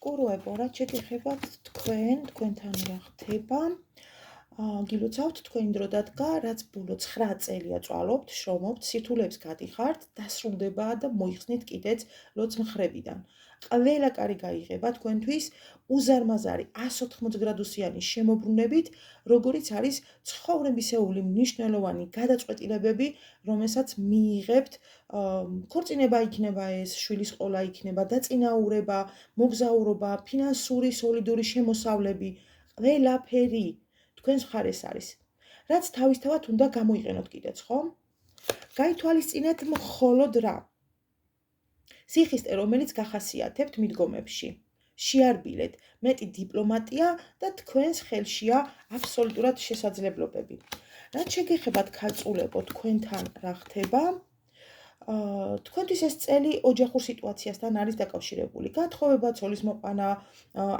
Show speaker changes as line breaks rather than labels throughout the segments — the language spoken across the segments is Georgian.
გურუებო, რაც შეგეხებათ თქვენთან რა ხდება. გილოცავთ თქვენი დრო დადგა, რაც ბოლო 9 წელია წვალობთ, შრომობთ, სირთულეებს გადიხართ, დასრულდება და მოიხსნით კიდეც ლოც მხრებიდან. ყველა კარი გაიღება თქვენთვის უზარმაზარი 180 გრადუსიანი შემოbrunებით, როგორიც არის ცხოვრებისეული მნიშვნელოვანი გადაწყვეტილებები, რომელსაც მიიღებთ, ქორწინება იქნება ეს, შვილის ყოლა იქნება, დაწინაურება, მოგზაურობა, ფინანსური, სოლიდური შემოსავლები, ყველაფერი თქვენს მხარეს არის. რაც თავისთავად უნდა გამოიყენოთ კიდეც, ხო? გაითვალისწინეთ მხოლოდ რა? სიხისტე, რომელიც გახასიათებთ მიდგომებში. შეარბილეთ, მეტი დიპლომატია და თქვენს ხელშია აბსოლუტურად შესაძლებლობები. რაც შეგეხებათ ქალწულებო, თქვენთან რა ხდება? თქვენთვის ეს წელი ოჯახურ სიტუაციასთან არის დაკავშირებული. გათხოვება, ცოლის მოყვანა,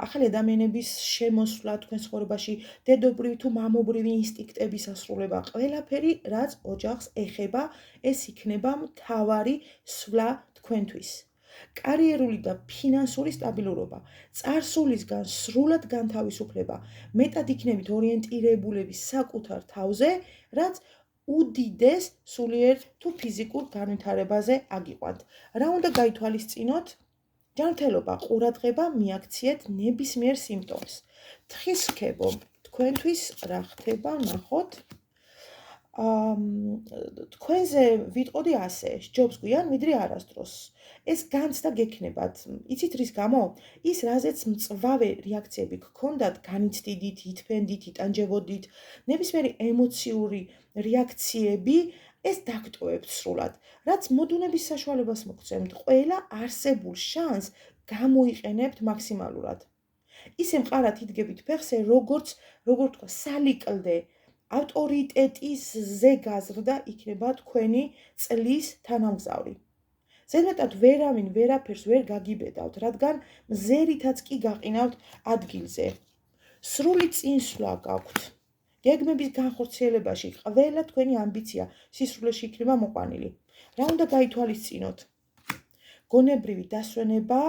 ახალი ადამიანების შემოსვლა თქვენს ცხოვრებაში, დედობრივი თუ მამობრივი ინსტინქტების ასრულება, ყველაფერი, რაც ოჯახს ეხება, ეს იქნება მთავარი სვლა თქვენთვის. კარიერული და ფინანსური სტაბილურობა, წარსულისგან სრულად განთავისუფლება, მეტად იქნებით ორიენტირებულები საკუთარ თავზე, რაც უდიდეს სულიერ თუ ფიზიკურ განვითარებაზე აგიყვანთ. რა უნდა გაითვალისწინოთ? ჯანმრთელობა, ყურადღება მიაქციეთ ნებისმიერ სიმპტომს. თხის რქებო, თქვენთვის რა ხდება, ნახოთ. თქვენზე ვიტყოდი ასე, სჯობს გვიან, ვიდრე არასდროს. ეს განცდა გექნებათ. იცით რის გამო? ის რაზეც მწვავე რეაქციები გქონდათ, განიცდიდით, ითფენდით, იტანჯებოდით, ნებისმიერი ემოციური რეაქციები, ეს დაგტოვებთ სრულად, რაც მოდუნების საშუალებას მოგცემთ, ყველა არსებულ შანსს გამოიყენებთ მაქსიმალურად. ისე მყარად იდგებით ფეხზე, როგორ თქვა, სალიკლდე, ავტორიტეტის ზეგაზრდა იქნება თქვენი წლის თანამგზავრი. ზედმეტად ვერავინ ვერაფერს ვერ გაგიბედავთ, რადგან მზერითაც კი გაყინავთ ადგილზე. სრული წინსვლა გაქვთ. გეგმების განხორციელებაში ყველა თქვენი ამბიცია სისრულეში იქნება მოყვანილი. რა უნდა გაითვალისწინოთ? გონებრივი დასვენება,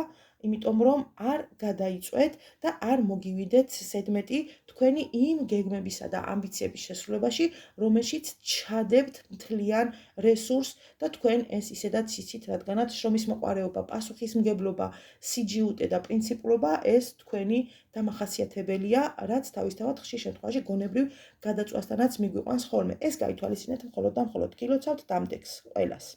იმიტომ რომ არ გადაიწვეთ და არ მოგივიდეთ ზედმეტი თქვენი იმ გეგმებისა და ამბიციების შესრულებაში, რომელშიც ჩადებთ მთლიან რესურსს და თქვენ ეს ისედაც იცით, რადგანაც შრომის მოყვარეობა, პასუხისმგებლობა, სიჯიუტე და პრინციპულობა ეს თქვენი დამახასიათებელია, რაც თავისთავად ხშირ შემთხვევაში გონებრივ გადაწვასთანაც მიგვიყვანს ხოლმე. ეს გაითვალისწინეთ მხოლოდ და მხოლოდ გილოცავთ დამდეგს ყველას.